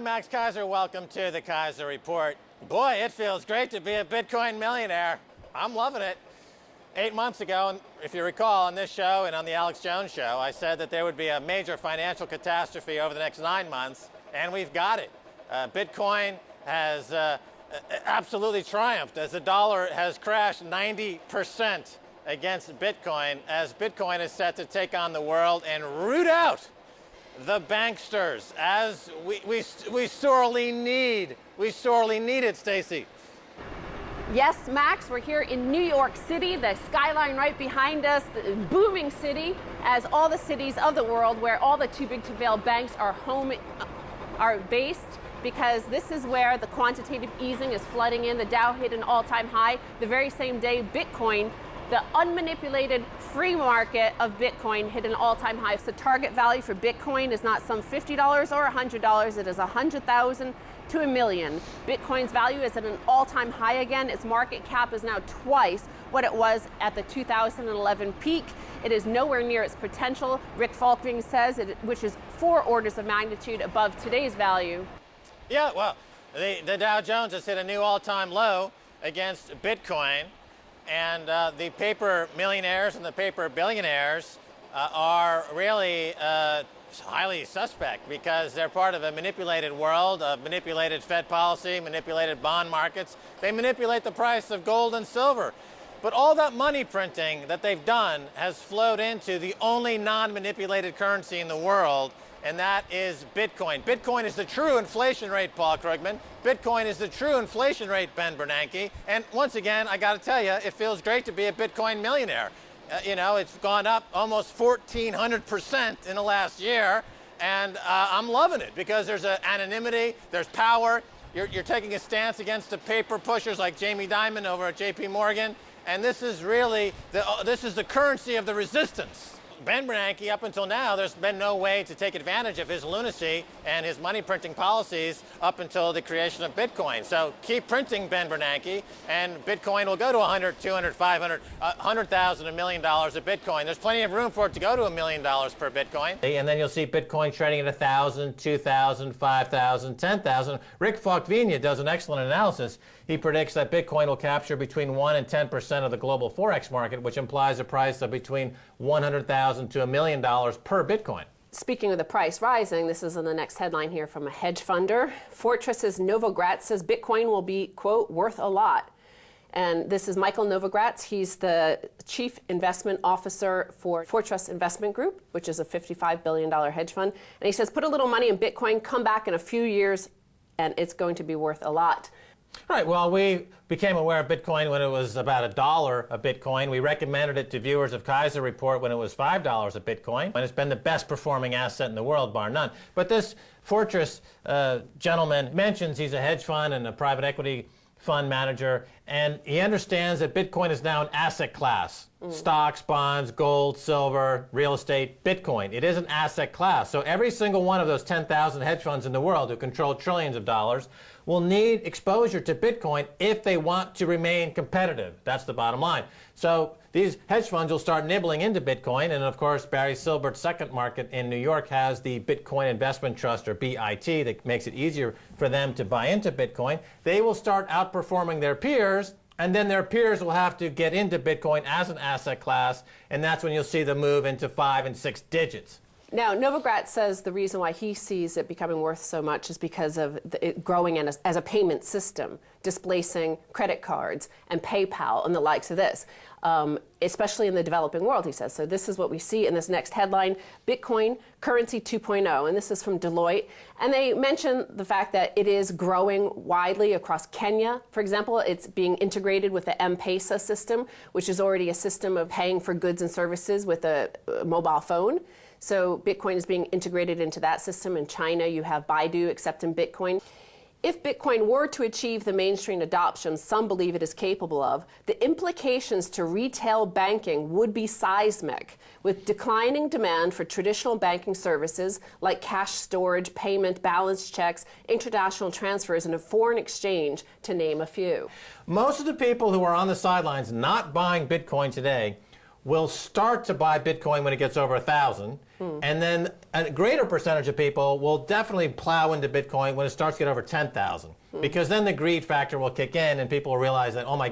I'm Max Kaiser. Welcome to the Kaiser Report. Boy, it feels great to be a Bitcoin millionaire. I'm loving it. 8 months ago, if you recall, on this show and on the Alex Jones show, I said that there would be a major financial catastrophe over the next 9 months, and we've got it. Bitcoin has absolutely triumphed as the dollar has crashed 90% against Bitcoin, as Bitcoin is set to take on the world and root out the banksters, as we sorely need. We sorely need it, Stacy. Yes, Max, we're here in New York City, the skyline right behind us, the booming city, as all the cities of the world where all the too big to fail banks are based, because this is where the quantitative easing is flooding in. The Dow hit an all-time high the very same day Bitcoin, the unmanipulated free market of Bitcoin, hit an all-time high. So target value for Bitcoin is not some $50 or $100, it is $100,000 to $1 million. Bitcoin's value is at an all-time high again. Its market cap is now twice what it was at the 2011 peak. It is nowhere near its potential, Rick Falkring says, which is 4 orders of magnitude above today's value. Yeah, well, the Dow Jones has hit a new all-time low against Bitcoin, and the paper millionaires and the paper billionaires are really highly suspect, because they're part of a manipulated world, of manipulated Fed policy, manipulated bond markets. They manipulate the price of gold and silver. But all that money printing that they've done has flowed into the only non-manipulated currency in the world, and that is Bitcoin. Bitcoin is the true inflation rate, Paul Krugman. Bitcoin is the true inflation rate, Ben Bernanke. And once again, I got to tell you, it feels great to be a Bitcoin millionaire. You know, it's gone up almost 1,400% in the last year, and I'm loving it, because there's anonymity, there's power. You're taking a stance against the paper pushers like Jamie Dimon over at JP Morgan, and this is really this is the currency of the resistance. Ben Bernanke, up until now, there's been no way to take advantage of his lunacy and his money printing policies up until the creation of Bitcoin. So keep printing, Ben Bernanke, and Bitcoin will go to 100, 200, 500, 100,000, $1 million of Bitcoin. There's plenty of room for it to go to $1 million per Bitcoin. And then you'll see Bitcoin trading at 1,000, 2,000, 5,000, 10,000. Rick Falkring does an excellent analysis. He predicts that Bitcoin will capture between 1 and 10% of the global Forex market, which implies a price of between $100,000 to $1 million per Bitcoin. Speaking of the price rising, this is in the next headline here from a hedge funder. Fortress's Novogratz says Bitcoin will be, quote, worth a lot. And this is Michael Novogratz. He's the chief investment officer for Fortress Investment Group, which is a $55 billion hedge fund. And he says, put a little money in Bitcoin, come back in a few years, and it's going to be worth a lot. Right. Well, we became aware of Bitcoin when it was about $1 a Bitcoin. We recommended it to viewers of Kaiser Report when it was $5 a Bitcoin. And it's been the best performing asset in the world, bar none. But this Fortress gentleman mentions he's a hedge fund and a private equity fund manager, and he understands that Bitcoin is now an asset class. Stocks, bonds, gold, silver, real estate, Bitcoin. It is an asset class. So every single one of those 10,000 hedge funds in the world who control trillions of dollars will need exposure to Bitcoin if they want to remain competitive. That's the bottom line. So these hedge funds will start nibbling into Bitcoin, and of course Barry Silbert's second market in New York has the Bitcoin Investment Trust, or BIT, that makes it easier for them to buy into Bitcoin. They will start outperforming their peers, and then their peers will have to get into Bitcoin as an asset class, and that's when you'll see the move into 5 and 6 digits. Now, Novogratz says the reason why he sees it becoming worth so much is because of it growing as a payment system, displacing credit cards and PayPal and the likes of this, especially in the developing world, he says. So this is what we see in this next headline, Bitcoin Currency 2.0, and this is from Deloitte. And they mention the fact that it is growing widely across Kenya. For example, it's being integrated with the M-Pesa system, which is already a system of paying for goods and services with a mobile phone. So Bitcoin is being integrated into that system. In China, you have Baidu accepting Bitcoin. If Bitcoin were to achieve the mainstream adoption some believe it is capable of, the implications to retail banking would be seismic, with declining demand for traditional banking services like cash storage, payment, balance checks, international transfers, and foreign exchange, to name a few. Most of the people who are on the sidelines not buying Bitcoin today will start to buy Bitcoin when it gets over 1,000. And then a greater percentage of people will definitely plow into Bitcoin when it starts to get over 10,000. Because then the greed factor will kick in and people will realize that, oh my